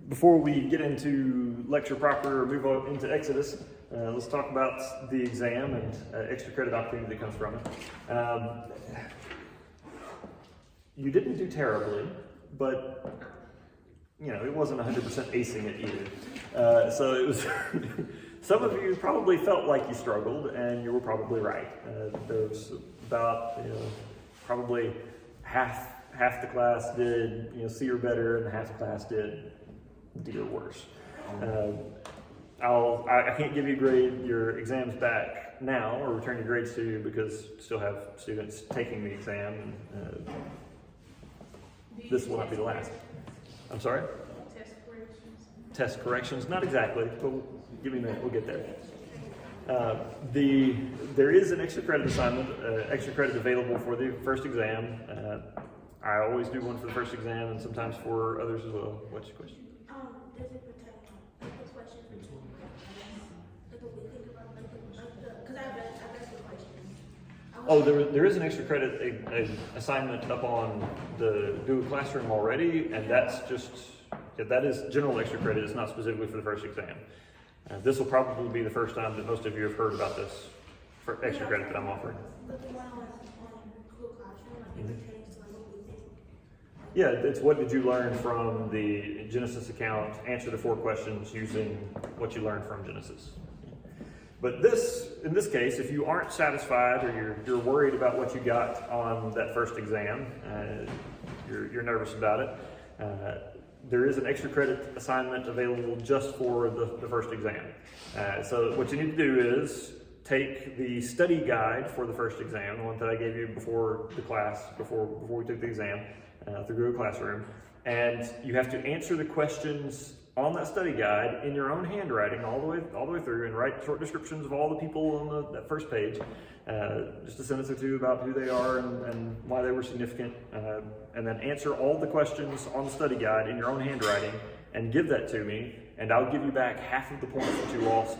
Before we get into lecture proper or move on into Exodus, let's talk about the exam and extra credit opportunity that comes from it. You didn't do terribly, but it wasn't 100% acing it either. So it was. Some of you probably felt like you struggled, and you were probably right. There was about probably half the class did C or better, and half the class did D or worse. I can't give you a grade. Your exam's back now, or return your grades to you, because still have students taking the exam. And, this will not be the last. I'm sorry? Test corrections. Test corrections? Not exactly, but give me a minute, we'll get there. There is an extra credit assignment, extra credit available for the first exam. I always do one for the first exam, and sometimes for others as well. What's your question? Does it pertain to this question? Like what we think about, because I've asked the question. Oh, there is an extra credit assignment up on the Google Classroom already, and that is general extra credit. It's not specifically for the first exam. This will probably be the first time that most of you have heard about this for extra credit that I'm offering. But the one on Google Classroom, like it pertains to like what we think. Yeah, it's what did you learn from the Genesis account, answer the 4 questions using what you learned from Genesis. But in this case, if you aren't satisfied or you're worried about what you got on that first exam, you're nervous about it, there is an extra credit assignment available just for the first exam. So what you need to do is take the study guide for the first exam, the one that I gave you before the class, before we took the exam, through Google Classroom, and you have to answer the questions on that study guide in your own handwriting all the way through, and write short descriptions of all the people on that first page, just a sentence or two about who they are and why they were significant, and then answer all the questions on the study guide in your own handwriting and give that to me, and I'll give you back half of the points that you lost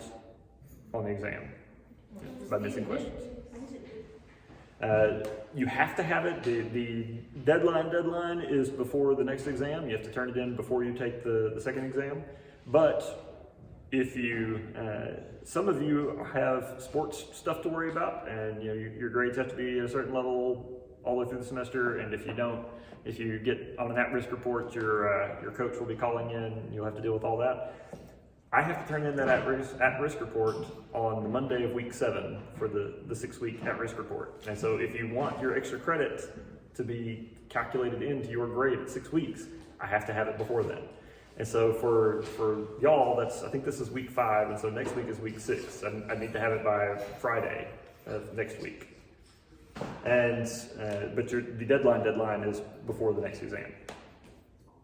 on the exam by missing questions. You have to have it. The deadline is before the next exam. You have to turn it in before you take the second exam. But if some of you have sports stuff to worry about, and your grades have to be at a certain level all the way through the semester, and if you get on an at-risk report, your coach will be calling in. You'll have to deal with all that. I have to turn in that at-risk report on the Monday of week 7 for the 6-week at-risk report. And so if you want your extra credit to be calculated into your grade at 6 weeks, I have to have it before then. And so for y'all, I think this is week 5, and so next week is week 6. I need to have it by Friday of next week. And but the deadline is before the next exam.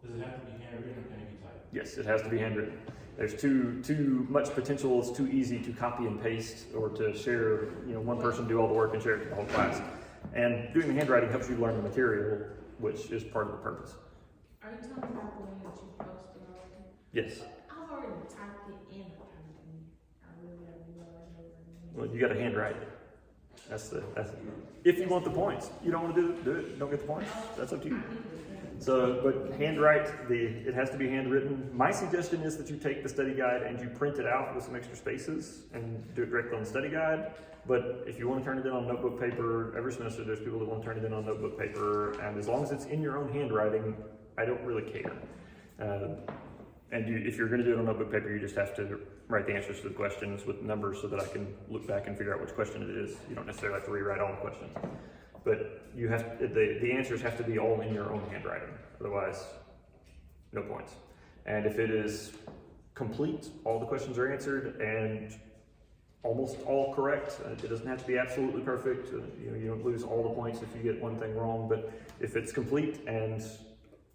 Does it have to be handwritten or can it be typed? Yes, it has to be handwritten. There's too much potential. It's too easy to copy and paste or to share, one person do all the work and share it to the whole class. And doing the handwriting helps you learn the material, which is part of the purpose. Are you talking about the one that you posted already? Yes. I've already typed it in. I really have no idea. Well, you got to handwrite it. That's if you want the points. You don't want to do it. Don't get the points. That's up to you. So, but handwrite, it has to be handwritten. My suggestion is that you take the study guide and you print it out with some extra spaces and do it directly on the study guide. But if you want to turn it in on notebook paper, every semester there's people that want to turn it in on notebook paper, and as long as it's in your own handwriting, I don't really care. If you're going to do it on notebook paper, you just have to write the answers to the questions with numbers so that I can look back and figure out which question it is. You don't necessarily have to rewrite all the questions. But the answers have to be all in your own handwriting, otherwise, no points. And if it is complete, all the questions are answered and almost all correct. It doesn't have to be absolutely perfect. You don't lose all the points if you get one thing wrong. But if it's complete and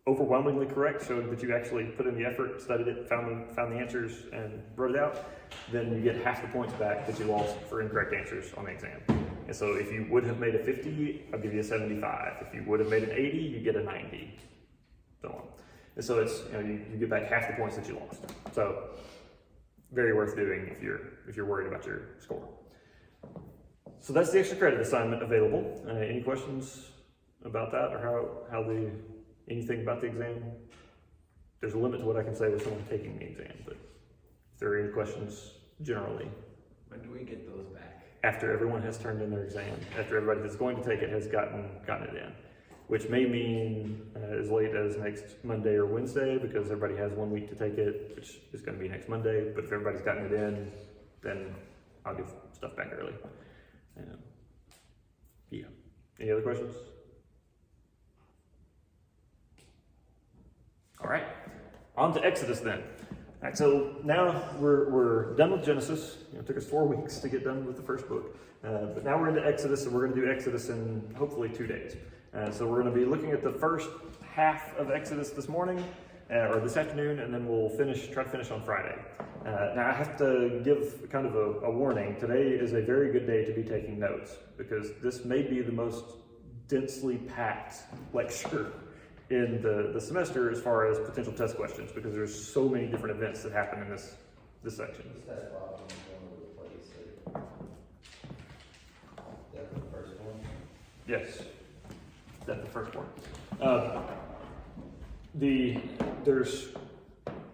overwhelmingly correct, showing that you actually put in the effort, studied it, found the answers, and wrote it out, then you get half the points back that you lost for incorrect answers on the exam. And so if you would have made a 50, I'll give you a 75. If you would have made an 80, you get a 90, so on. And so it's you get back half the points that you lost. So very worth doing if you're worried about your score. So that's the extra credit assignment available. Any questions about that, or how anything about the exam there's a limit to what I can say with someone taking the exam, but if there are any questions generally, When do we get those back? after everyone has turned in their exam, after everybody that's going to take it has gotten it in, which may mean as late as next Monday or Wednesday, because everybody has 1 week to take it, which is going to be next Monday. But if everybody's gotten it in, then I'll give stuff back early. Yeah. Any other questions? All right. On to Exodus then. All right, so now we're done with Genesis. It took us 4 weeks to get done with the first book. But now we're into Exodus, and we're going to do Exodus in hopefully 2 days. So we're going to be looking at the first half of Exodus this morning, or this afternoon, and then we'll try to finish on Friday. Now I have to give kind of a warning. Today is a very good day to be taking notes, because this may be the most densely packed lecture in the semester as far as potential test questions, because there's so many different events that happen in this section. This test problem is all over the place. Is that the first one? Yes, that's the first one. There's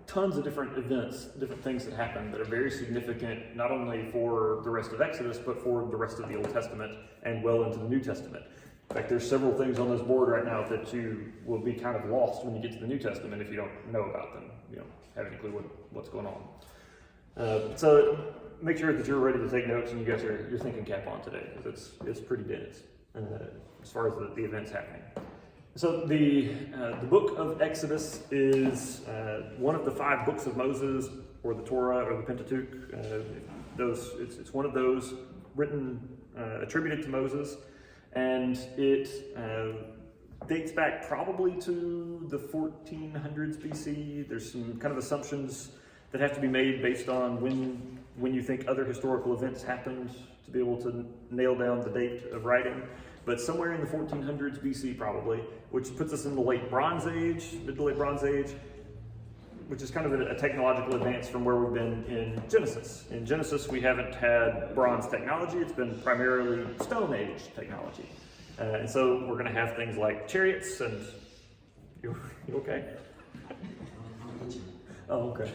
tons of different events, different things that happen that are very significant, not only for the rest of Exodus, but for the rest of the Old Testament and well into the New Testament. In fact, there's several things on this board right now that you will be kind of lost when you get to the New Testament if you don't know about them. You don't have any clue what's going on. So make sure that you're ready to take notes and you guys are your thinking cap on today, because it's pretty dense as far as the events happening. So the book of Exodus is one of the 5 books of Moses, or the Torah, or the Pentateuch. It's one of those written, attributed to Moses. And it dates back probably to the 1400s BC. There's some kind of assumptions that have to be made based on when you think other historical events happened to be able to nail down the date of writing. But somewhere in the 1400s BC probably, which puts us in the late Bronze Age, mid to late Bronze Age, which is kind of a technological advance from where we've been in Genesis. In Genesis, we haven't had bronze technology. It's been primarily Stone Age technology. And so we're going to have things like chariots and... You okay? Oh, okay.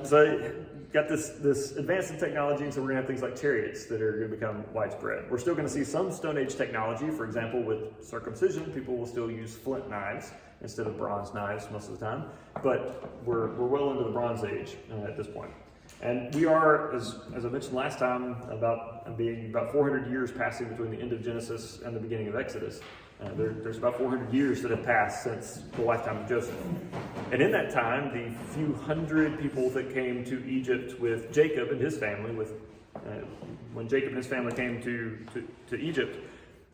So got this advance in technology, and so we're going to have things like chariots that are going to become widespread. We're still going to see some Stone Age technology. For example, with circumcision, people will still use flint knives instead of bronze knives most of the time. But we're well into the Bronze Age at this point. And we are, as I mentioned last time, about 400 years passing between the end of Genesis and the beginning of Exodus. There's about 400 years that have passed since the lifetime of Joseph. And in that time, the few hundred people that came to Egypt with Jacob and his family, when Jacob and his family came to Egypt,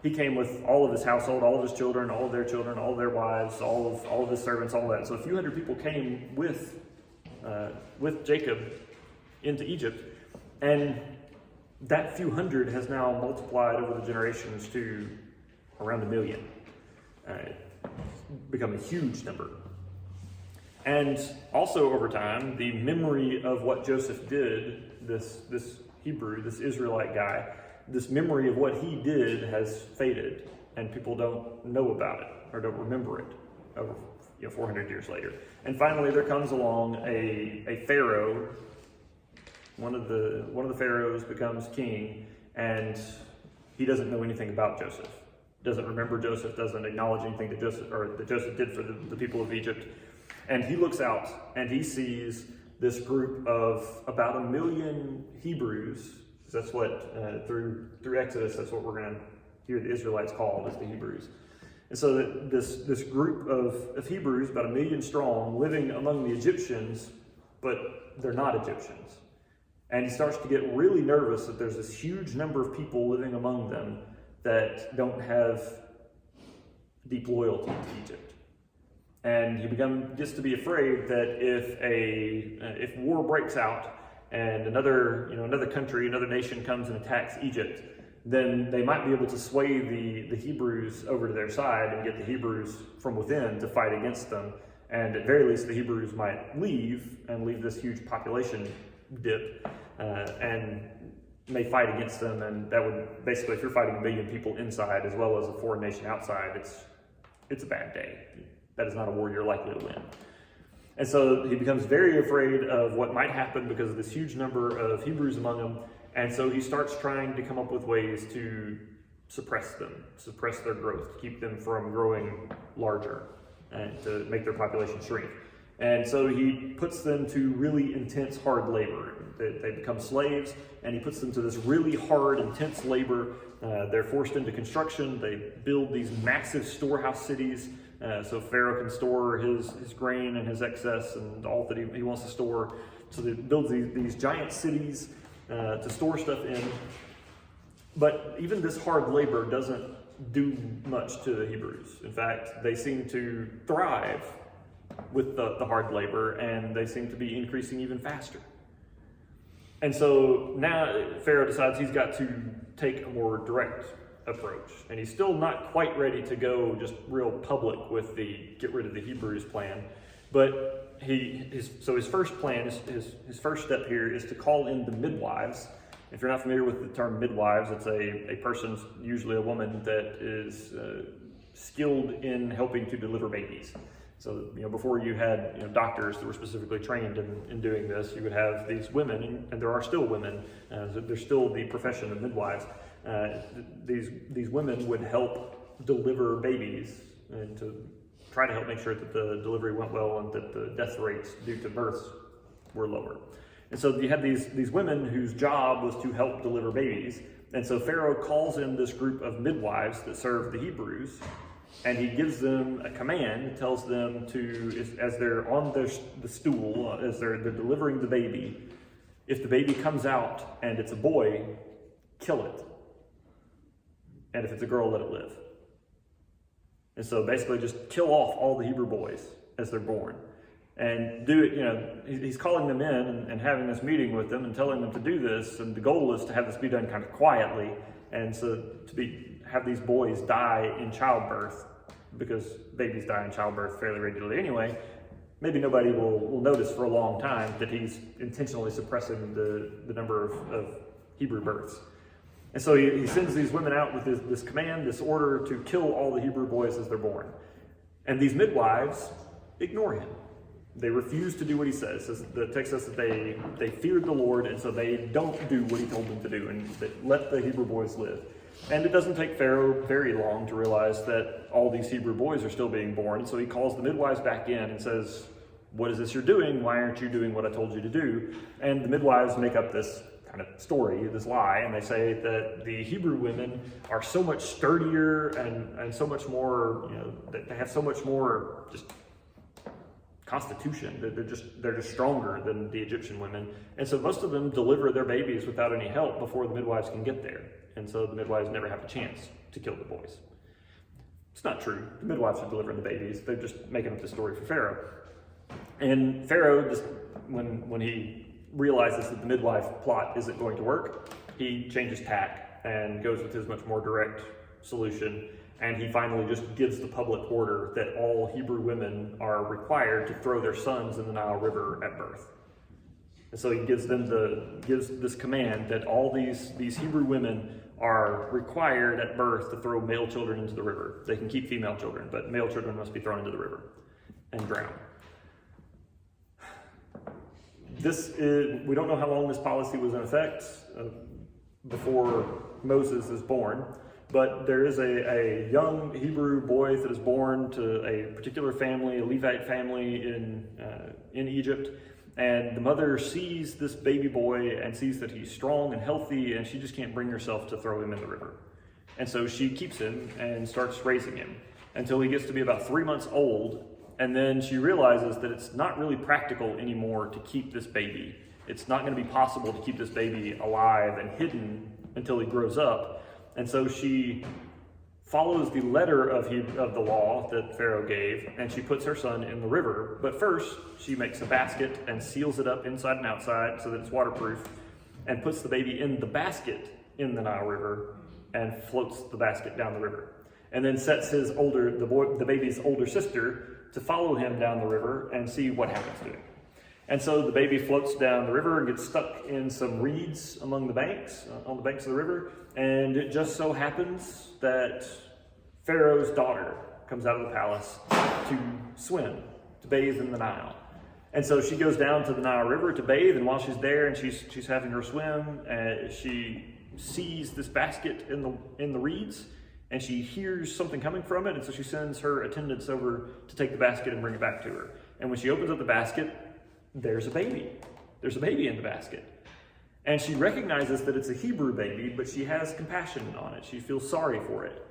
he came with all of his household, all of his children, all of their children, all of their wives, all of his servants, all that. So a few hundred people came with Jacob into Egypt, and that few hundred has now multiplied over the generations to around 1 million, become a huge number. And also over time, the memory of what Joseph did, this Hebrew, this Israelite guy, this memory of what he did has faded, and people don't know about it or don't remember it over 400 years later. And finally, there comes along a pharaoh. One of the pharaohs becomes king, and he doesn't know anything about Joseph. Doesn't remember Joseph. Doesn't acknowledge anything that Joseph did for the people of Egypt. And he looks out and he sees this group of about 1 million Hebrews. That's what through Exodus, that's what we're going to hear the Israelites called, as the Hebrews. And so this group of Hebrews, about 1 million strong, living among the Egyptians, but they're not Egyptians. And he starts to get really nervous that there's this huge number of people living among them that don't have deep loyalty to Egypt. And he gets to be afraid that if war breaks out and another country, another nation comes and attacks Egypt, then they might be able to sway the Hebrews over to their side and get the Hebrews from within to fight against them. And at very least, the Hebrews might leave this huge population dip and may fight against them. And that would basically, if you're fighting 1 million people inside as well as a foreign nation outside, it's a bad day. That is not a war you're likely to win. And so he becomes very afraid of what might happen because of this huge number of Hebrews among them. And so he starts trying to come up with ways to suppress them, suppress their growth, to keep them from growing larger and to make their population shrink. And so he puts them to really intense, hard labor. They become slaves, and he puts them to this really hard, intense labor. They're forced into construction. They build these massive storehouse cities so Pharaoh can store his grain and his excess and all that he wants to store. So they build these giant cities to store stuff in. But even this hard labor doesn't do much to the Hebrews. In fact, they seem to thrive with the hard labor, and they seem to be increasing even faster. And so now Pharaoh decides he's got to take a more direct approach. And he's still not quite ready to go just real public with the get rid of the Hebrews plan. But his first plan, his first step here is to call in the midwives. If you're not familiar with the term midwives, it's a person, usually a woman, that is skilled in helping to deliver babies. So, before you had, doctors that were specifically trained in doing this, you would have these women, and there are still women, there's still the profession of midwives. These women would help deliver babies and to try to help make sure that the delivery went well and that the death rates due to births were lower. And so you had these women whose job was to help deliver babies. And so Pharaoh calls in this group of midwives that serve the Hebrews, and he gives them a command, tells them to, as they're on the stool, as they're delivering the baby, if the baby comes out and it's a boy, kill it. And if it's a girl, let it live. And so basically just kill off all the Hebrew boys as they're born. And do it, he's calling them in and having this meeting with them and telling them to do this. And the goal is to have this be done kind of quietly. And so have these boys die in childbirth, because babies die in childbirth fairly regularly anyway. Maybe nobody will notice for a long time that he's intentionally suppressing the number of Hebrew births. And so he sends these women out with this command, this order to kill all the Hebrew boys as they're born. And these midwives ignore him. They refuse to do what he says. The text says that they feared the Lord, and so they don't do what he told them to do, and they let the Hebrew boys live. And it doesn't take Pharaoh very long to realize that all these Hebrew boys are still being born. So he calls the midwives back in and says, "What is this you're doing? Why aren't you doing what I told you to do?" And the midwives make up this kind of story, this lie, and they say that the Hebrew women are so much sturdier and so much more, they have so much more just constitution. They're just stronger than the Egyptian women. And so most of them deliver their babies without any help before the midwives can get there. And so the midwives never have a chance to kill the boys. It's not true. The midwives are delivering the babies. They're just making up the story for Pharaoh. And Pharaoh, just when he realizes that the midwife plot isn't going to work, he changes tack and goes with his much more direct solution. And he finally just gives the public order that all Hebrew women are required to throw their sons in the Nile River at birth. And so he gives this command that all these Hebrew women are required at birth to throw male children into the river. They can keep female children, but male children must be thrown into the river and drown. We don't know how long this policy was in effect before Moses is born, but there is a young Hebrew boy that is born to a particular family, a Levite family in Egypt. And the mother sees this baby boy and sees that he's strong and healthy, and she just can't bring herself to throw him in the river. And so she keeps him and starts raising him until he gets to be about 3 months old. And then she realizes that it's not really practical anymore to keep this baby. It's not going to be possible to keep this baby alive and hidden until he grows up. And so she follows the letter of the law that Pharaoh gave, and she puts her son in the river. But first, she makes a basket and seals it up inside and outside so that it's waterproof, and puts the baby in the basket in the Nile River and floats the basket down the river. And then sets the baby's older sister to follow him down the river and see what happens to him. And so the baby floats down the river and gets stuck in some reeds among the banks, on the banks of the river. And it just so happens that Pharaoh's daughter comes out of the palace to swim, to bathe in the Nile. And so she goes down to the Nile River to bathe, and while she's there and she's having her swim, she sees this basket in the reeds, and she hears something coming from it, and so she sends her attendants over to take the basket and bring it back to her. And when she opens up the basket, there's a baby. There's a baby in the basket. And she recognizes that it's a Hebrew baby, but she has compassion on it. She feels sorry for it.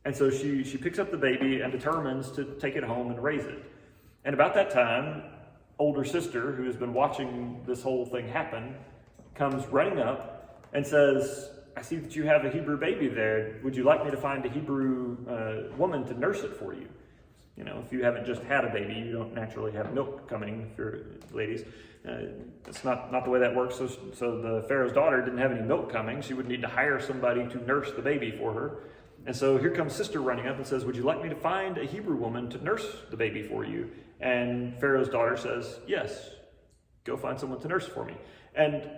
And so she picks up the baby and determines to take it home and raise it. And about that time, older sister, who has been watching this whole thing happen, comes running up and says, I see that you have a Hebrew baby there. Would you like me to find a Hebrew woman to nurse it for you? You know, if you haven't just had a baby, you don't naturally have milk coming, if you're ladies. It's not the way that works. So the Pharaoh's daughter didn't have any milk coming. She would need to hire somebody to nurse the baby for her. And so here comes sister running up and says, would you like me to find a Hebrew woman to nurse the baby for you? And Pharaoh's daughter says, yes, go find someone to nurse for me. And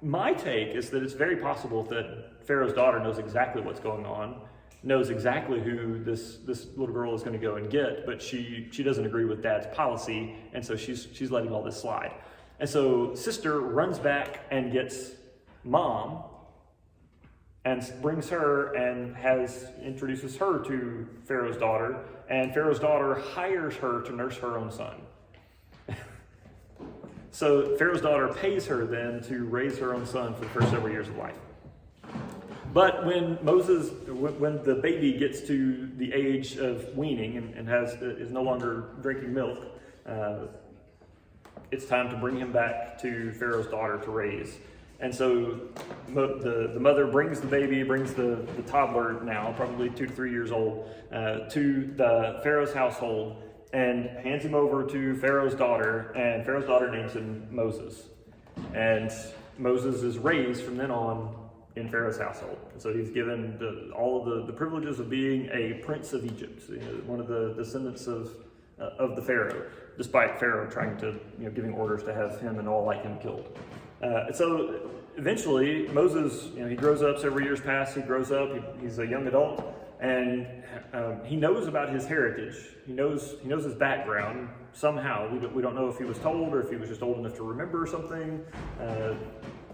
my take is that it's very possible that Pharaoh's daughter knows exactly what's going on, knows exactly who this little girl is going to go and get, but she doesn't agree with dad's policy, and so she's letting all this slide. And so sister runs back and gets mom and brings her and introduces her to Pharaoh's daughter, and Pharaoh's daughter hires her to nurse her own son. So Pharaoh's daughter pays her then to raise her own son for the first several years of life. But when the baby gets to the age of weaning and is no longer drinking milk, it's time to bring him back to Pharaoh's daughter to raise. And so the mother brings the baby, brings the toddler now, probably 2 to 3 years old, to the Pharaoh's household and hands him over to Pharaoh's daughter, and Pharaoh's daughter names him Moses. And Moses is raised from then on in Pharaoh's household. And so he's given all of the privileges of being a prince of Egypt, one of the descendants of the Pharaoh, despite Pharaoh trying to, giving orders to have him and all like him killed. So eventually Moses, he grows up, several years pass, he grows up, he's a young adult, and he knows about his heritage. He knows his background somehow. We don't know if he was told or if he was just old enough to remember something.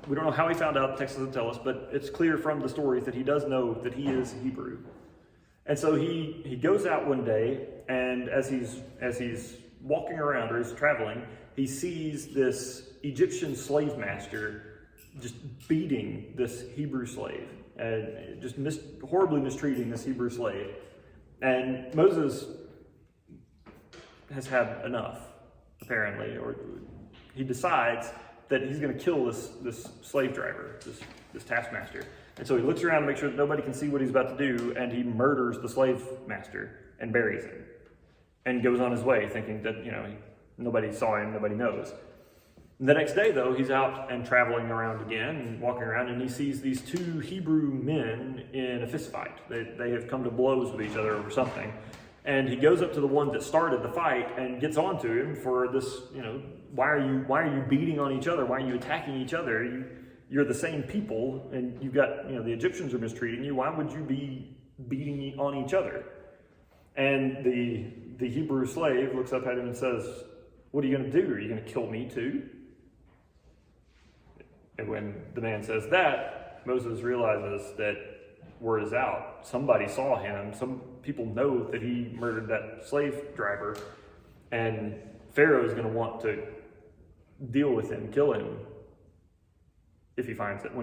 We don't know how he found out, the text doesn't tell us, but it's clear from the stories that he does know that he is Hebrew. And so he goes out one day, and as he's walking around or he's traveling, he sees this Egyptian slave master just beating this Hebrew slave and just horribly mistreating this Hebrew slave. And Moses has had enough, apparently, or he decides that he's going to kill this slave driver, this taskmaster. And so he looks around to make sure that nobody can see what he's about to do, and he murders the slave master and buries him and goes on his way thinking that, nobody saw him, nobody knows. The next day, though, he's out and traveling around again and walking around, and he sees these 2 Hebrew men in a fist fight. They have come to blows with each other over something. And he goes up to the one that started the fight and gets onto him for this, why are you beating on each other? Why are you attacking each other? You're the same people, and you've got, the Egyptians are mistreating you. Why would you be beating on each other? And the Hebrew slave looks up at him and says, what are you going to do? Are you going to kill me too? And when the man says that, Moses realizes that word is out. Somebody saw him. Some people know that he murdered that slave driver, and Pharaoh is going to want to deal with him, kill him, when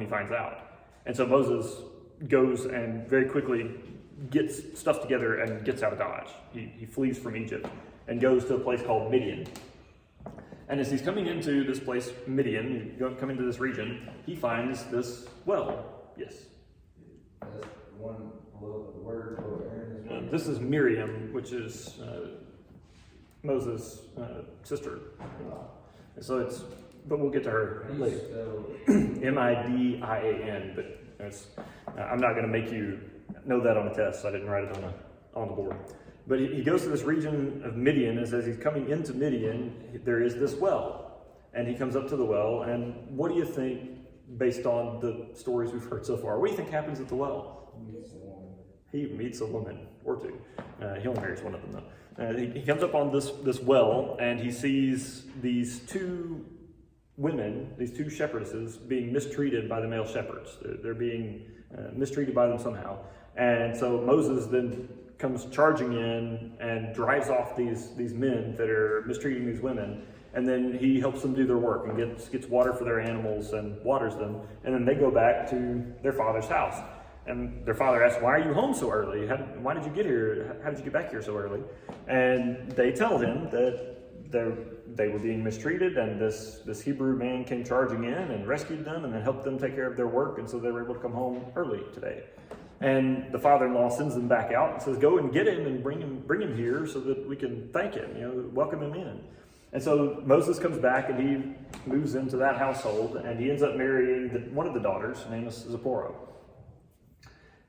he finds out. And so Moses goes and very quickly gets stuff together and gets out of Dodge. He flees from Egypt and goes to a place called Midian. And as he's coming into this place, Midian, coming to this region, he finds this well. Yes? That's one below the word below Aaron. This is Miriam, which is Moses' sister. And so but we'll get to her later. Midian, but I'm not going to make you know that on a test, so I didn't write it on the board. But he goes to this region of Midian, and as he's coming into Midian, there is this well. And he comes up to the well, and what do you think, based on the stories we've heard so far, what do you think happens at the well? He meets a woman. He meets a woman. or two. He only marries one of them though. He comes up on this well, and he sees these two women, these two shepherdesses, being mistreated by the male shepherds. They're being mistreated by them somehow. And so Moses then comes charging in and drives off these men that are mistreating these women. And then he helps them do their work and gets water for their animals and waters them. And then they go back to their father's house. And their father asks, "Why are you home so early? Why did you get here? How did you get back here so early?" And they tell him that they were being mistreated, and this Hebrew man came charging in and rescued them and then helped them take care of their work, and so they were able to come home early today. And the father-in-law sends them back out and says, "Go and get him and bring him here so that we can thank him, welcome him in." And so Moses comes back and he moves into that household, and he ends up marrying one of the daughters, named Zipporah.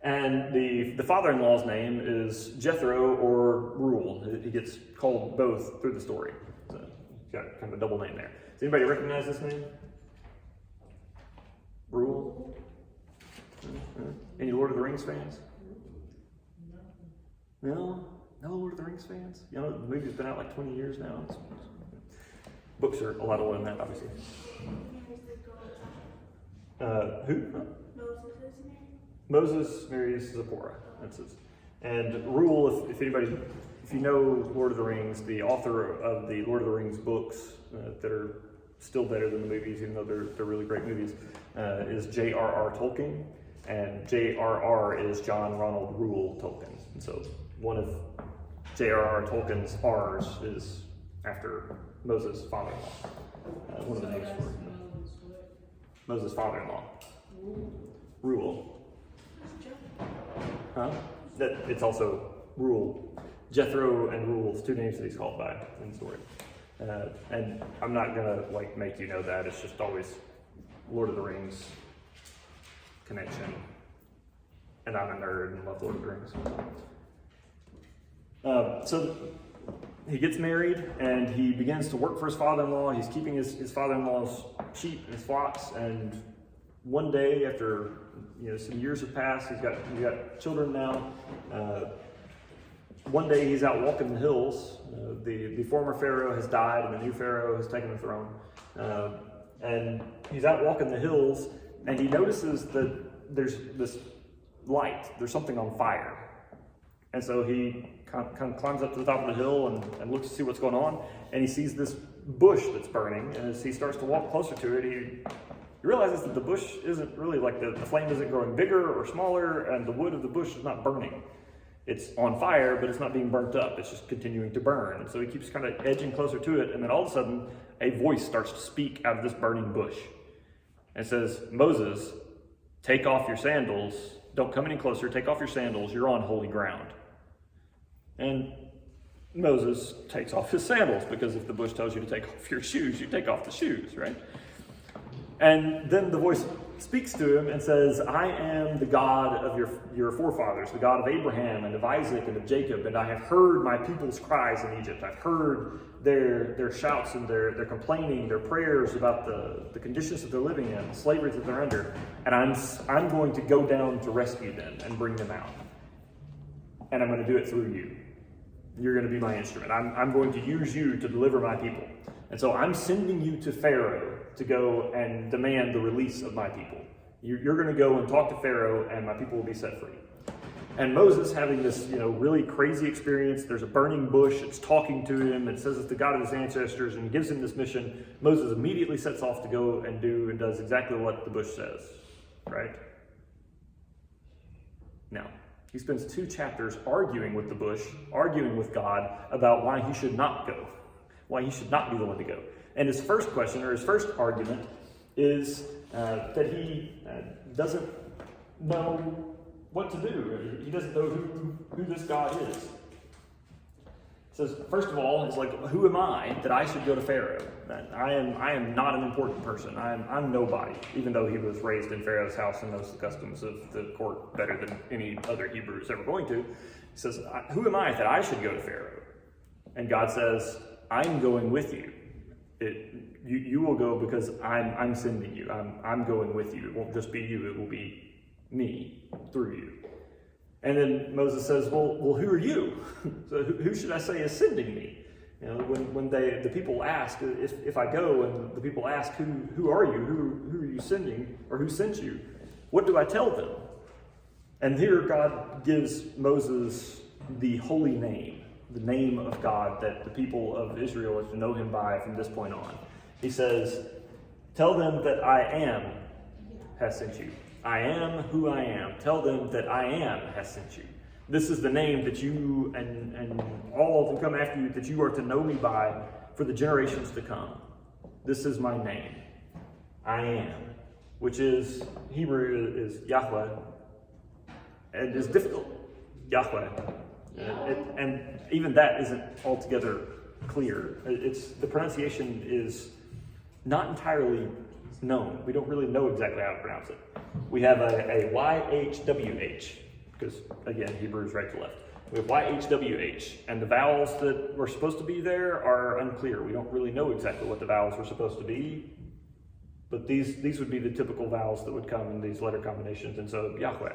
And the father-in-law's name is Jethro or Reuel. He gets called both through the story. So he's got kind of a double name there. Does anybody recognize this name? Reuel? Any Lord of the Rings fans? No? No Lord of the Rings fans? The movie's been out like 20 years now. Books are a lot older than that, obviously. Who? Moses marries Zipporah. That's his. And Reuel, if you know Lord of the Rings, the author of the Lord of the Rings books that are still better than the movies, even though they're really great movies, is J.R.R. Tolkien. And J.R.R. is John Ronald Reuel Tolkien. And so one of J.R.R. Tolkien's R's is after Moses' father-in-law. One of the names for Moses' father-in-law. Reuel. Huh? It's also Reuel. Jethro and Reuel, two names that he's called by in the story. And I'm not gonna make you know that. It's just always Lord of the Rings connection. And I'm a nerd and love Lord of the Rings. So he gets married and he begins to work for his father-in-law. He's keeping his father-in-law's sheep and his flocks. And one day, after some years have passed, he's got children now. One day he's out walking the hills. The former Pharaoh has died and the new Pharaoh has taken the throne. And he's out walking the hills and he notices that there's this light. There's something on fire. And so he kind of climbs up to the top of the hill and looks to see what's going on. And he sees this bush that's burning. And as he starts to walk closer to it, he realizes that the bush isn't really the flame isn't growing bigger or smaller, and the wood of the bush is not burning. It's on fire, but it's not being burnt up. It's just continuing to burn. And so he keeps kind of edging closer to it, and then all of a sudden, a voice starts to speak out of this burning bush. And it says, "Moses, take off your sandals. Don't come any closer. Take off your sandals. You're on holy ground." And Moses takes off his sandals, because if the bush tells you to take off your shoes, you take off the shoes, right? And then the voice speaks to him and says, "I am the God of your forefathers, the God of Abraham and of Isaac and of Jacob, and I have heard my people's cries in Egypt. I've heard their shouts and their complaining, their prayers about the conditions that they're living in, the slavery that they're under, and I'm going to go down to rescue them and bring them out. And I'm going to do it through you. You're going to be my instrument. I'm going to use you to deliver my people. And so I'm sending you to Pharaoh to go and demand the release of my people. You're going to go and talk to Pharaoh, and my people will be set free." And Moses, having this really crazy experience, there's a burning bush, it's talking to him, it says it's the God of his ancestors, and he gives him this mission. Moses immediately sets off to go and does exactly what the bush says, right? Now, he spends 2 chapters arguing with the bush, arguing with God about why he should not go, why he should not be the one to go. And his first question, or his first argument, is that he doesn't know what to do. He doesn't know who this God is. It says, first of all, it's who am I that I should go to Pharaoh? I am not an important person. I'm nobody, even though he was raised in Pharaoh's house and knows the customs of the court better than any other Hebrew is ever going to. He says, who am I that I should go to Pharaoh? And God says, I'm going with you. You will go because I'm sending you. I'm going with you. It won't just be you. It will be me through you. And then Moses says, well, who are you? So who should I say is sending me? You know, when the people ask, if I go and the people ask, who are you? Who are you sending? Or who sent you? What do I tell them? And here God gives Moses the holy name, the name of God that the people of Israel are to know him by from this point on. He says, tell them that I am has sent you. I am who I am. Tell them that I am has sent you. This is the name that you and all who come after you, that you are to know me by for the generations to come. This is my name. I am, which is, Hebrew is Yahweh, and is difficult. Yahweh. And even that isn't altogether clear. The pronunciation is not entirely known. We don't really know exactly how to pronounce it. We have a YHWH, because again, Hebrew is right to left. We have YHWH, and the vowels that were supposed to be there are unclear. We don't really know exactly what the vowels were supposed to be, but these would be the typical vowels that would come in these letter combinations, and so Yahweh,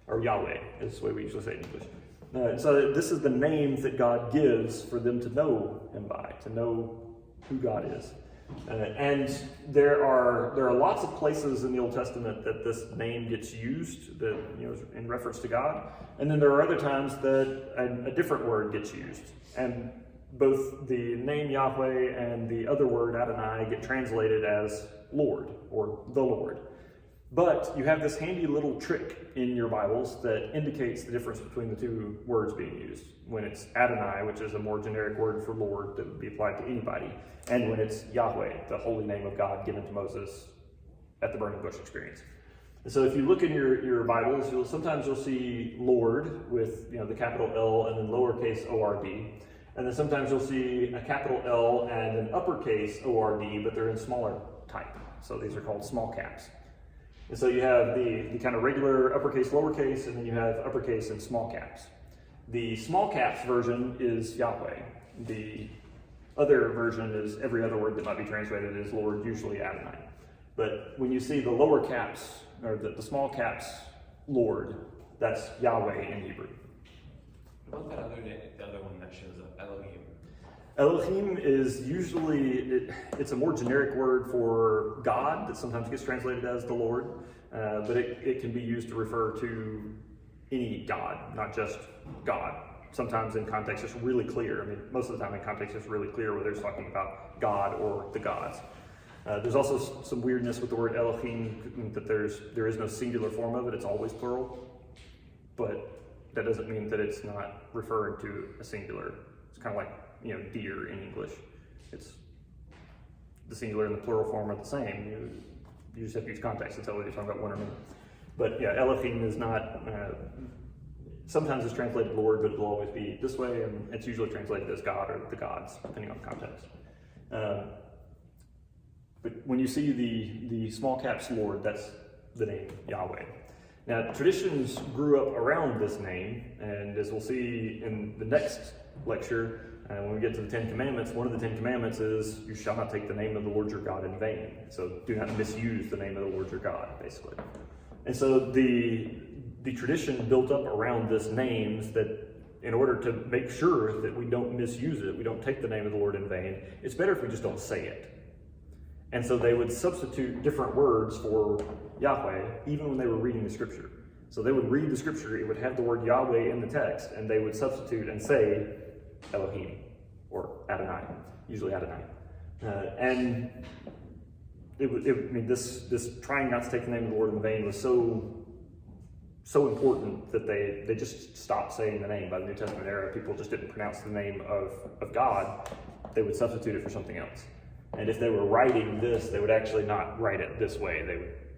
or Yahweh is the way we usually say it in English. So this is the name that God gives for them to know him by, to know who God is. And there are lots of places in the Old Testament that this name gets used, that in reference to God, and then there are other times that a different word gets used, and both the name Yahweh and the other word Adonai get translated as Lord or the Lord. But you have this handy little trick in your Bibles that indicates the difference between the two words being used. When it's Adonai, which is a more generic word for Lord that would be applied to anybody, and when it's Yahweh, the holy name of God given to Moses at the burning bush experience. And so if you look in your Bibles, sometimes you'll see Lord with the capital L and then lowercase O-R-D. And then sometimes you'll see a capital L and an uppercase O-R-D, but they're in smaller type. So these are called small caps. And so you have the kind of regular uppercase, lowercase, and then you have uppercase and small caps. The small caps version is Yahweh. The other version is every other word that might be translated as Lord, usually Adonai. But when you see the lower caps, or the small caps, Lord, that's Yahweh in Hebrew. What about the other one that shows up, Elohim? Elohim is usually, it's a more generic word for God that sometimes gets translated as the Lord, but it can be used to refer to any God, not just God. Sometimes in context it's really clear. I mean, most of the time in context it's really clear whether it's talking about God or the gods. There's also some weirdness with the word Elohim, that there is no singular form of it, it's always plural, but that doesn't mean that it's not referring to a singular. It's kind of like deer in English. It's the singular and the plural form are the same. You just have to use context to tell whether you're talking about one or many. But yeah, Elohim is not, sometimes it's translated Lord, but it'll always be this way, and it's usually translated as God or the gods, depending on context. But when you see the small caps Lord, that's the name Yahweh. Now, traditions grew up around this name, and as we'll see in the next lecture, when we get to the Ten Commandments, one of the Ten Commandments is, you shall not take the name of the Lord your God in vain. So do not misuse the name of the Lord your God, basically. And so the tradition built up around this name that in order to make sure that we don't misuse it, we don't take the name of the Lord in vain, it's better if we just don't say it. And so they would substitute different words for Yahweh, even when they were reading the scripture. So they would read the scripture, it would have the word Yahweh in the text, and they would substitute and say Elohim, or Adonai, usually Adonai. And this trying not to take the name of the Lord in vain was so important that they just stopped saying the name. By the New Testament era, people just didn't pronounce the name of God. They would substitute it for something else. And if they were writing this, they would actually not write it this way.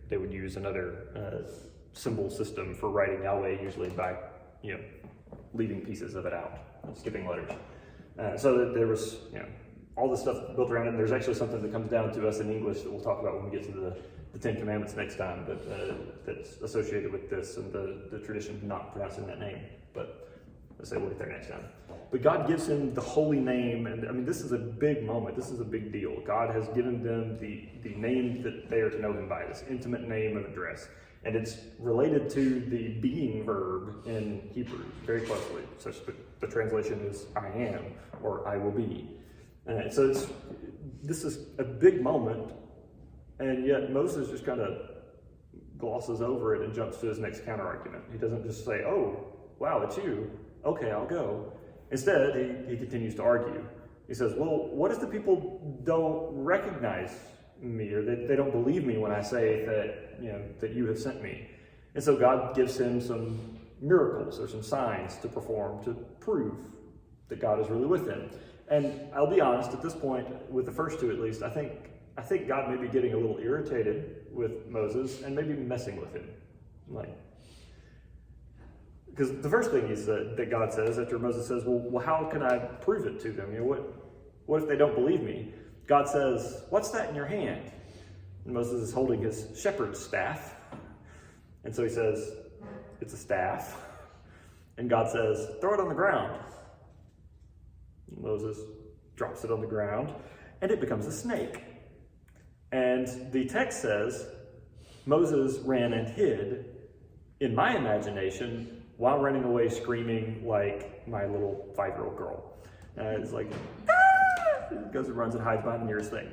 They would use another symbol system for writing Yahweh, usually by leaving pieces of it out, skipping letters. So that there was all this stuff built around it. And there's actually something that comes down to us in English that we'll talk about when we get to the Ten Commandments next time, but that's associated with this and the tradition of not pronouncing that name. But let's say we'll get there next time. But God gives him the holy name, and I mean, this is a big moment. This is a big deal. God has given them the name that they are to know him by, this intimate name and address. And it's related to the being verb in Hebrew very closely, such that the translation is I am or I will be. And so this is a big moment, and yet Moses just kind of glosses over it and jumps to his next counter argument. He doesn't just say, oh, wow, it's you. Okay, I'll go. Instead, he continues to argue. He says, well, what if the people don't recognize me, or they don't believe me when I say that you have sent me? And so God gives him some miracles or some signs to perform to prove that God is really with him. And I'll be honest, at this point, with the first two at least, I think God may be getting a little irritated with Moses and maybe messing with him. Because the first thing that God says after Moses says, well, how can I prove it to them? What if they don't believe me? God says, what's that in your hand? And Moses is holding his shepherd's staff. And so he says, it's a staff. And God says, throw it on the ground. And Moses drops it on the ground, and it becomes a snake. And the text says, Moses ran and hid, in my imagination, while running away screaming like my little 5-year-old girl. It's like, ah! Goes and runs and hides behind the nearest thing.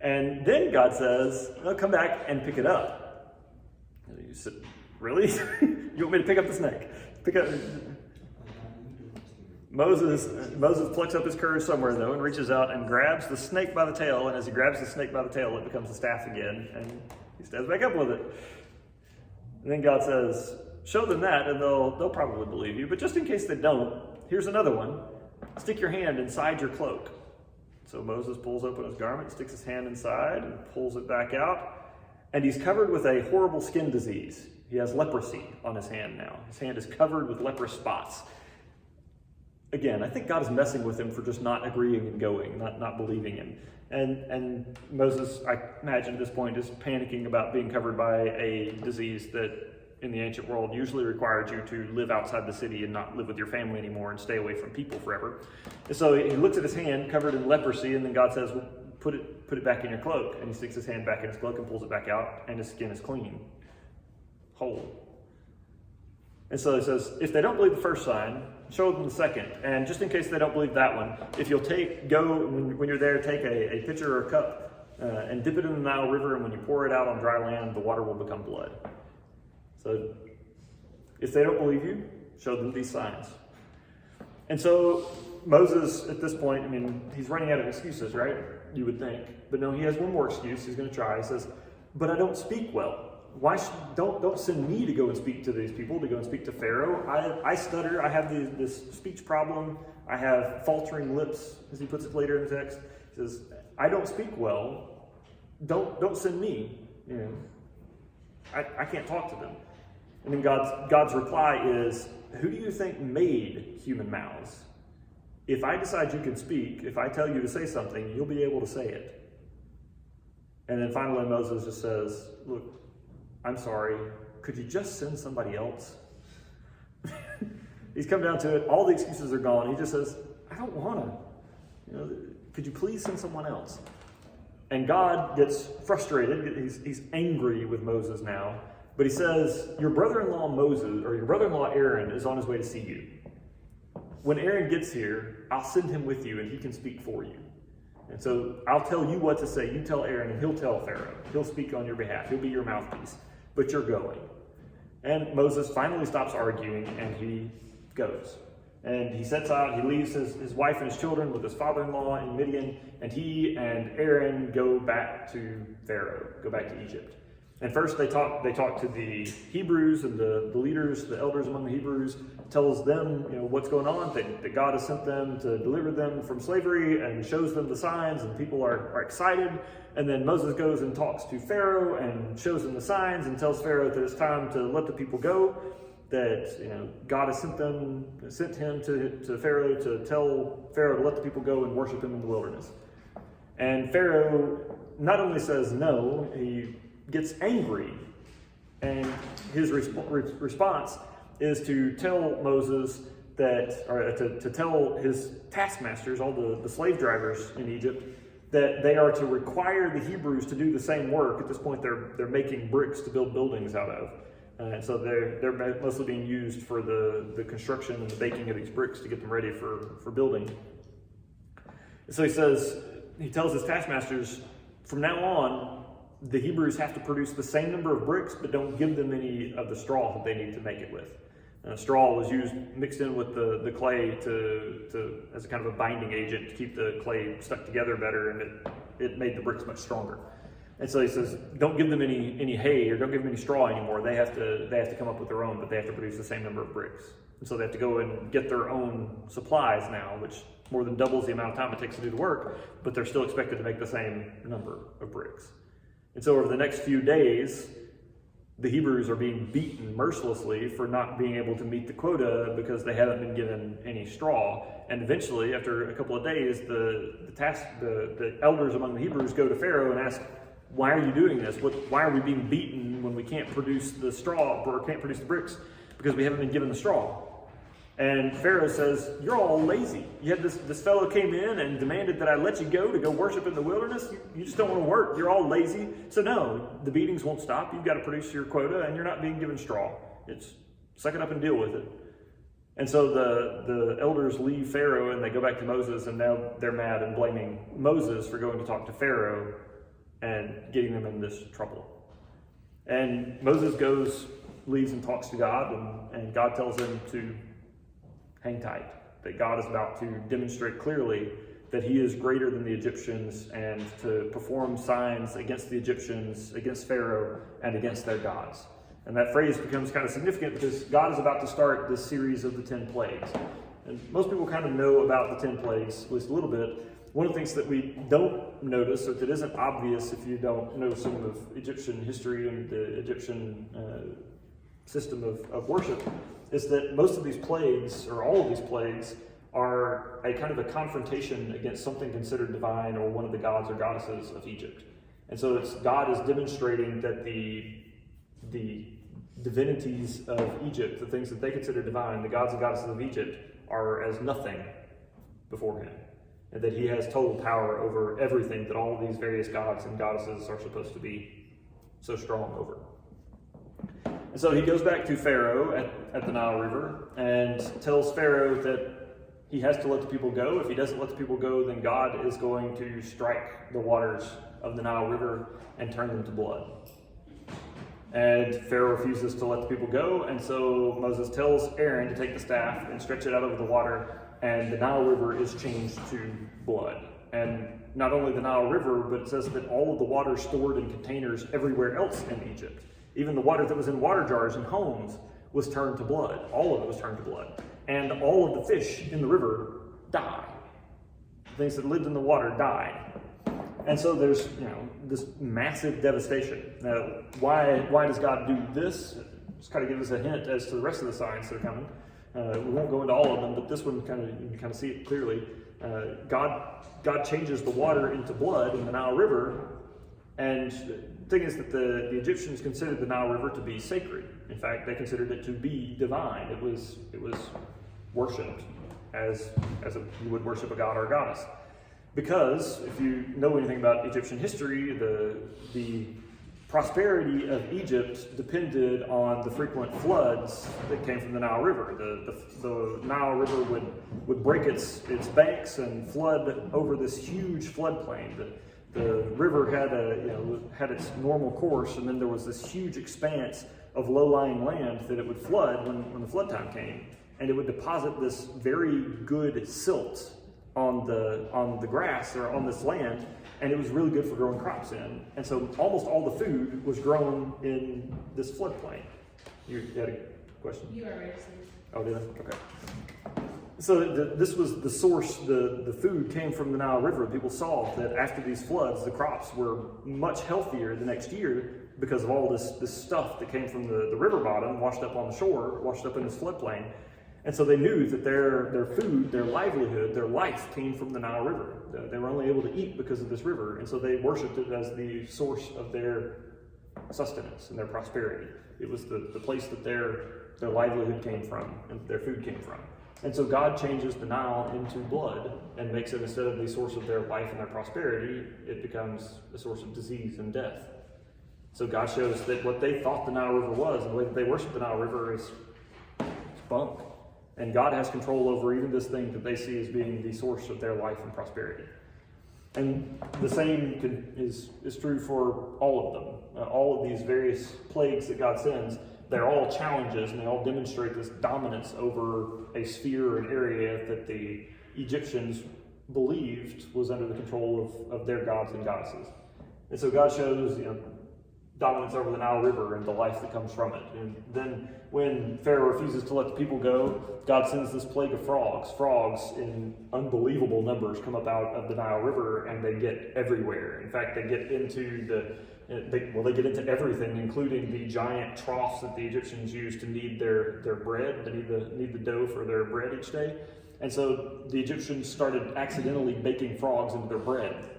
And then God says, come back and pick it up. And you said, really? You want me to pick up the snake? Moses plucks up his courage somewhere, though, and reaches out and grabs the snake by the tail. And as he grabs the snake by the tail, it becomes a staff again. And he stands back up with it. And then God says, show them that, and they'll probably believe you. But just in case they don't, here's another one. Stick your hand inside your cloak. So Moses pulls open his garment, sticks his hand inside, and pulls it back out. And he's covered with a horrible skin disease. He has leprosy on his hand now. His hand is covered with leprous spots. Again, I think God is messing with him for just not agreeing and going, not believing him. And Moses, I imagine at this point, is panicking about being covered by a disease that in the ancient world usually required you to live outside the city and not live with your family anymore and stay away from people forever. And so he looks at his hand covered in leprosy, and then God says, well, put it back in your cloak. And he sticks his hand back in his cloak and pulls it back out, and his skin is clean, whole. And so he says, if they don't believe the first sign, show them the second. And just in case they don't believe that one, if you'll when you're there, take a pitcher or a cup and dip it in the Nile River, and when you pour it out on dry land, the water will become blood. So if they don't believe you, show them these signs. And so Moses, at this point, he's running out of excuses, right? You would think. But no, he has one more excuse he's going to try. He says, but I don't speak well. Don't send me to go and speak to these people, to go and speak to Pharaoh. I stutter. I have this speech problem. I have faltering lips, as he puts it later in the text. He says, I don't speak well. Don't send me. I can't talk to them. And then God's reply is, who do you think made human mouths? If I decide you can speak, if I tell you to say something, you'll be able to say it. And then finally Moses just says, look, I'm sorry, could you just send somebody else? He's come down to it, all the excuses are gone. He just says, I don't want to. Could you please send someone else? And God gets frustrated. He's angry with Moses now. But he says, your brother-in-law Moses, or your brother-in-law Aaron, is on his way to see you. When Aaron gets here, I'll send him with you, and he can speak for you. And so I'll tell you what to say. You tell Aaron, and he'll tell Pharaoh. He'll speak on your behalf. He'll be your mouthpiece. But you're going. And Moses finally stops arguing, and he goes. And he sets out, he leaves his wife and his children with his father-in-law in Midian, and he and Aaron go back to Pharaoh, go back to Egypt. And first they talk to the Hebrews and the leaders, the elders among the Hebrews, tells them what's going on, that God has sent them to deliver them from slavery, and shows them the signs, and people are excited. And then Moses goes and talks to Pharaoh and shows him the signs and tells Pharaoh that it's time to let the people go, that God has sent him to Pharaoh to tell Pharaoh to let the people go and worship him in the wilderness. And Pharaoh not only says no, he gets angry, and his response is to tell Moses to tell his taskmasters, all the slave drivers in Egypt, that they are to require the Hebrews to do the same work. At this point, they're making bricks to build buildings out of. And so they're mostly being used for the construction and the baking of these bricks to get them ready for building. So he tells his taskmasters, from now on, the Hebrews have to produce the same number of bricks, but don't give them any of the straw that they need to make it with. Straw was used mixed in with the clay to as a kind of a binding agent to keep the clay stuck together better, and it made the bricks much stronger. And so he says, don't give them any hay or don't give them any straw anymore. They have to come up with their own, but they have to produce the same number of bricks. And so they have to go and get their own supplies now, which more than doubles the amount of time it takes to do the work, but they're still expected to make the same number of bricks. And so over the next few days, the Hebrews are being beaten mercilessly for not being able to meet the quota because they haven't been given any straw. And eventually, after a couple of days, the elders among the Hebrews go to Pharaoh and ask, why are you doing this? Why are we being beaten when we can't produce the straw or can't produce the bricks? Because we haven't been given the straw. And Pharaoh says, you're all lazy. You had this fellow came in and demanded that I let you go to go worship in the wilderness. You just don't want to work. You're all lazy. So no, the beatings won't stop. You've got to produce your quota and you're not being given straw. It's suck it up and deal with it. And so the elders leave Pharaoh and they go back to Moses, and now they're mad and blaming Moses for going to talk to Pharaoh and getting them in this trouble. And Moses leaves and talks to God, and God tells him to hang tight, that God is about to demonstrate clearly that he is greater than the Egyptians and to perform signs against the Egyptians, against Pharaoh, and against their gods. And that phrase becomes kind of significant because God is about to start this series of the 10 plagues. And most people kind of know about the 10 plagues, at least a little bit. One of the things that we don't notice, or that isn't obvious if you don't know some of Egyptian history and the Egyptian system of worship, is that most of these plagues, or all of these plagues, are a kind of a confrontation against something considered divine or one of the gods or goddesses of Egypt. And so God is demonstrating that the divinities of Egypt, the things that they consider divine, the gods and goddesses of Egypt, are as nothing before him. And that he has total power over everything that all of these various gods and goddesses are supposed to be so strong over. And so he goes back to Pharaoh at the Nile River and tells Pharaoh that he has to let the people go. If he doesn't let the people go, then God is going to strike the waters of the Nile River and turn them to blood. And Pharaoh refuses to let the people go, and so Moses tells Aaron to take the staff and stretch it out over the water, and the Nile River is changed to blood. And not only the Nile River, but it says that all of the water stored in containers everywhere else in Egypt, even the water that was in water jars in homes, was turned to blood. All of it was turned to blood. And all of the fish in the river died. Things that lived in the water died. And so there's, this massive devastation. Now, why does God do this? Just kind of give us a hint as to the rest of the signs that are coming. We won't go into all of them, but this one you can kind of see it clearly. God changes the water into blood in the Nile River, and the thing is that the Egyptians considered the Nile River to be sacred. In fact, they considered it to be divine. It was worshipped as you would worship a god or a goddess. Because if you know anything about Egyptian history, the prosperity of Egypt depended on the frequent floods that came from the Nile River. The Nile River would break its banks and flood over this huge floodplain. The river had its normal course, and then there was this huge expanse of low-lying land that it would flood when the flood time came, and it would deposit this very good silt on the grass or on this land, and it was really good for growing crops in. And so almost all the food was grown in this floodplain. You had a question? You already said. Oh, did I? Okay. So this was the source. The food came from the Nile River. People saw that after these floods, the crops were much healthier the next year because of all this stuff that came from the river bottom, washed up on the shore, washed up in this floodplain. And so they knew that their food, their livelihood, their life came from the Nile River. They were only able to eat because of this river, and so they worshipped it as the source of their sustenance and their prosperity. It was the place that their livelihood came from and their food came from. And so God changes the Nile into blood and makes it, instead of the source of their life and their prosperity, it becomes a source of disease and death. So God shows that what they thought the Nile River was, and the way that they worship the Nile River is bunk. And God has control over even this thing that they see as being the source of their life and prosperity. And the same is true for all of them. All of these various plagues that God sends, they're all challenges, and they all demonstrate this dominance over a sphere or an area that the Egyptians believed was under the control of their gods and goddesses. And so God shows, dominance over the Nile River and the life that comes from it. And then when Pharaoh refuses to let the people go, God sends this plague of frogs. Frogs in unbelievable numbers come up out of the Nile River, and they get everywhere. In fact, they get into they get into everything, including the giant troughs that the Egyptians used to knead their bread, to knead the dough for their bread each day. And so the Egyptians started accidentally baking frogs into their bread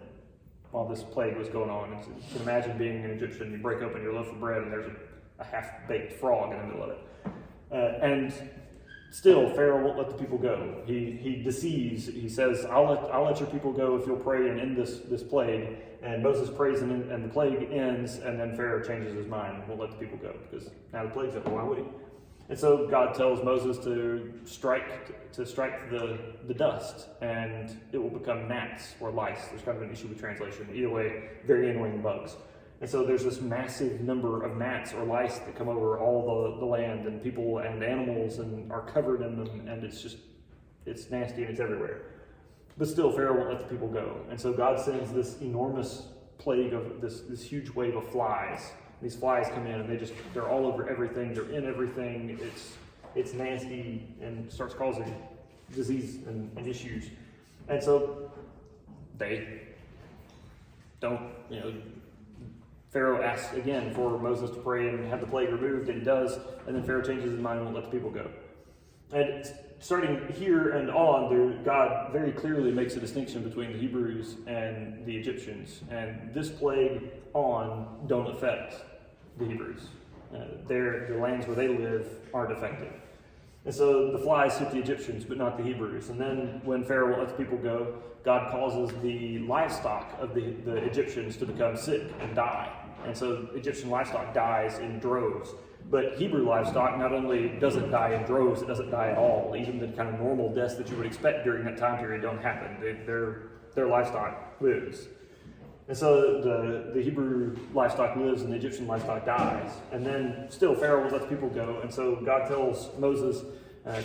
while this plague was going on. And so you can imagine being an Egyptian, you break open your loaf of bread and there's a half-baked frog in the middle of it. And still, Pharaoh won't let the people go. He deceives. He says, I'll let your people go if you'll pray and end this plague. And Moses prays and the plague ends, and then Pharaoh changes his mind and won't let the people go because now the plague's over. Why would he? And so God tells Moses to strike the dust, and it will become gnats or lice. There's kind of an issue with translation. Either way, very annoying bugs. And so there's this massive number of gnats or lice that come over all the land, and people and animals and are covered in them, and it's nasty and it's everywhere. But still, Pharaoh won't let the people go. And so God sends this enormous plague of this huge wave of flies. These flies come in and they're all over everything, they're in everything, it's nasty and starts causing disease and issues. And so they don't, Pharaoh asks again for Moses to pray and have the plague removed, and he does, and then Pharaoh changes his mind and won't let the people go. And starting here and on, God very clearly makes a distinction between the Hebrews and the Egyptians, and this plague on don't affect the Hebrews. The lands where they live aren't affected. And so the flies hit the Egyptians, but not the Hebrews. And then when Pharaoh won't let the people go, God causes the livestock of the Egyptians to become sick and die. And so Egyptian livestock dies in droves. But Hebrew livestock not only doesn't die in droves, it doesn't die at all. Even the kind of normal deaths that you would expect during that time period don't happen. Their livestock lives. And so the Hebrew livestock lives and the Egyptian livestock dies. And then still Pharaoh will let the people go. And so God tells Moses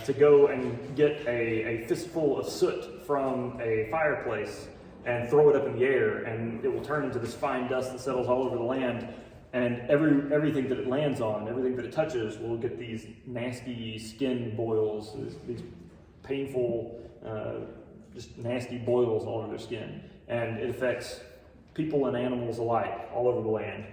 to go and get a fistful of soot from a fireplace and throw it up in the air. And it will turn into this fine dust that settles all over the land. And everything that it lands on, everything that it touches, will get these nasty skin boils, these painful, just nasty boils all over their skin. And it affects people and animals alike all over the land.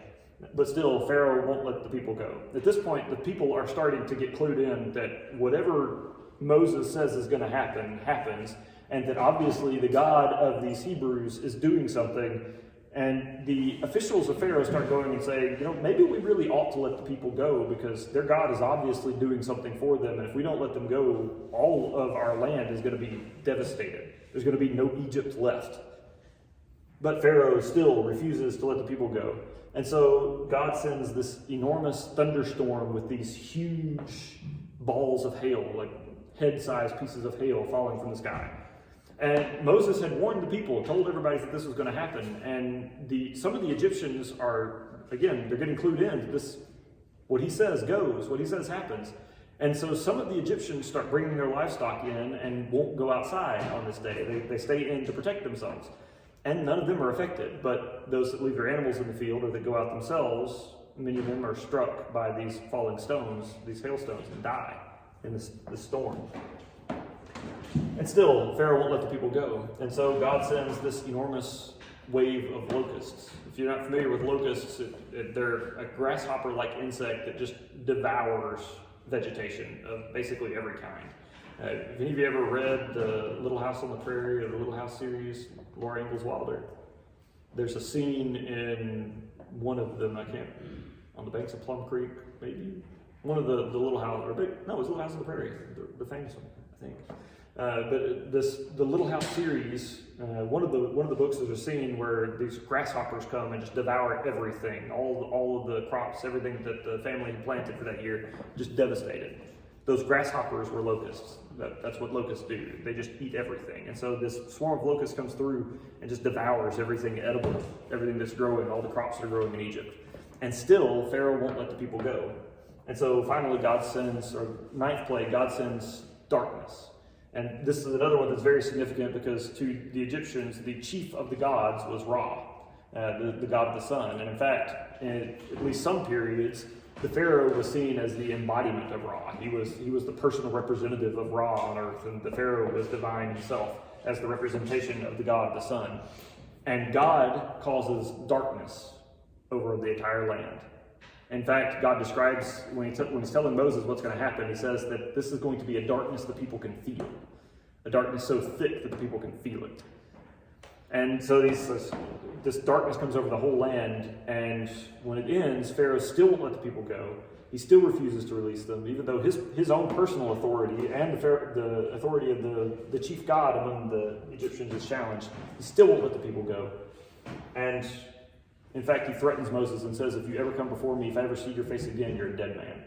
But still, Pharaoh won't let the people go. At this point, the people are starting to get clued in that whatever Moses says is going to happen, happens, and that obviously the God of these Hebrews is doing something. And the officials of Pharaoh start going and saying, maybe we really ought to let the people go because their God is obviously doing something for them. And if we don't let them go, all of our land is going to be devastated. There's going to be no Egypt left. But Pharaoh still refuses to let the people go. And so God sends this enormous thunderstorm with these huge balls of hail, like head-sized pieces of hail falling from the sky. And Moses had warned the people, told everybody that this was going to happen. And some of the Egyptians are, again, they're getting clued in. What he says goes, what he says happens. And so some of the Egyptians start bringing their livestock in and won't go outside on this day. They stay in to protect themselves. And none of them are affected. But those that leave their animals in the field or that go out themselves, many of them are struck by these falling stones, these hailstones, and die in this storm. And still, Pharaoh won't let the people go. And so God sends this enormous wave of locusts. If you're not familiar with locusts, they're a grasshopper-like insect that just devours vegetation of basically every kind. Have any of you ever read the Little House on the Prairie or the Little House series, Laura Ingalls Wilder? There's a scene in one of them, on the banks of Plum Creek, maybe? One of the Little House, it was Little House on the Prairie, the famous one, I think. But the Little House series, one of the books, there's a scene where these grasshoppers come and just devour everything, all of the crops, everything that the family had planted for that year, just devastated. Those grasshoppers were locusts. That's what locusts do. They just eat everything. And so this swarm of locusts comes through and just devours everything edible, everything that's growing, all the crops that are growing in Egypt. And still, Pharaoh won't let the people go. And so finally God sends, or ninth plague, God sends darkness. And this is another one that's very significant because to the Egyptians, the chief of the gods was Ra, the god of the sun. And in fact, in at least some periods, the Pharaoh was seen as the embodiment of Ra. He was the personal representative of Ra on earth, and the Pharaoh was divine himself as the representation of the god of the sun. And God causes darkness over the entire land. In fact, God describes, when he's telling Moses what's going to happen, he says that this is going to be a darkness that people can feel. A darkness so thick that the people can feel it. And so this darkness comes over the whole land, and when it ends, Pharaoh still won't let the people go. He still refuses to release them, even though his own personal authority and the authority of the chief god among the Egyptians is challenged. He still won't let the people go. And in fact, he threatens Moses and says, if you ever come before me, if I ever see your face again, you're a dead man.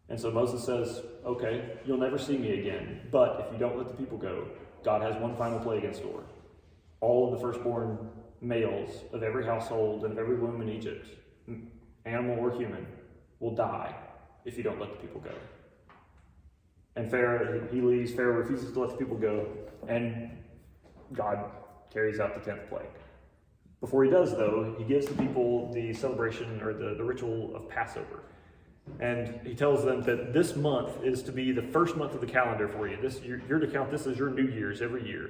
And so Moses says, okay, you'll never see me again, but if you don't let the people go, God has one final plague in store. All of the firstborn males of every household and of every womb in Egypt, animal or human, will die if you don't let the people go. And Pharaoh, he leaves, Pharaoh refuses to let the people go, and God carries out the 10th plague. Before he does, though, he gives the people the celebration or the ritual of Passover. And he tells them that this month is to be the first month of the calendar for you. You're to count this as your New Year's every year.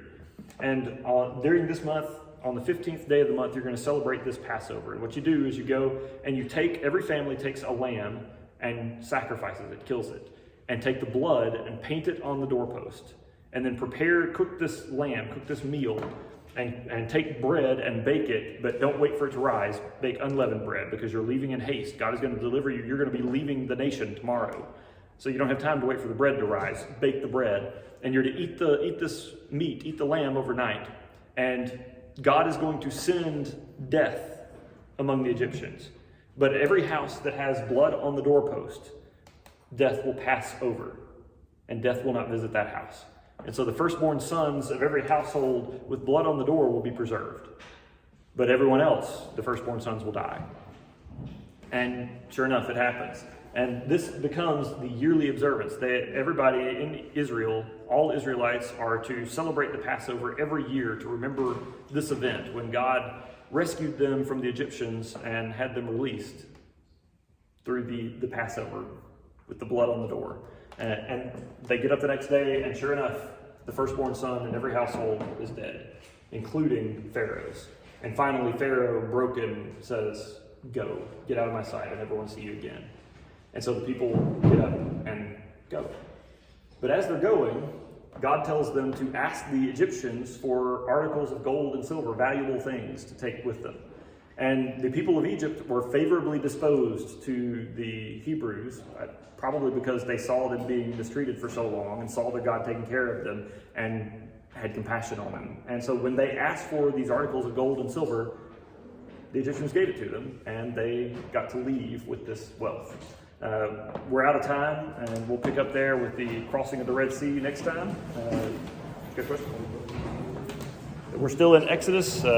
And during this month, on the 15th day of the month, you're going to celebrate this Passover. And what you do is you go and every family takes a lamb and sacrifices it, kills it, and take the blood and paint it on the doorpost. And then cook this meal, and take bread and bake it, but don't wait for it to rise. Bake unleavened bread because you're leaving in haste. God is going to deliver you. You're going to be leaving the nation tomorrow. So you don't have time to wait for the bread to rise. Bake the bread. And you're to eat this meat, eat the lamb overnight. And God is going to send death among the Egyptians. But every house that has blood on the doorpost, death will pass over. And death will not visit that house. And so the firstborn sons of every household with blood on the door will be preserved. But everyone else, the firstborn sons, will die. And sure enough, it happens. And this becomes the yearly observance. Everybody in Israel, all Israelites, are to celebrate the Passover every year to remember this event when God rescued them from the Egyptians and had them released through the Passover with the blood on the door. And they get up the next day, and sure enough, the firstborn son in every household is dead, including Pharaoh's. And finally, Pharaoh, broken, says, go, get out of my sight, I never want to see you again. And so the people get up and go. But as they're going, God tells them to ask the Egyptians for articles of gold and silver, valuable things to take with them. And the people of Egypt were favorably disposed to the Hebrews, probably because they saw them being mistreated for so long and saw their God taking care of them and had compassion on them. And so when they asked for these articles of gold and silver, the Egyptians gave it to them, and they got to leave with this wealth. We're out of time, and we'll pick up there with the crossing of the Red Sea next time. Good question. We're still in Exodus.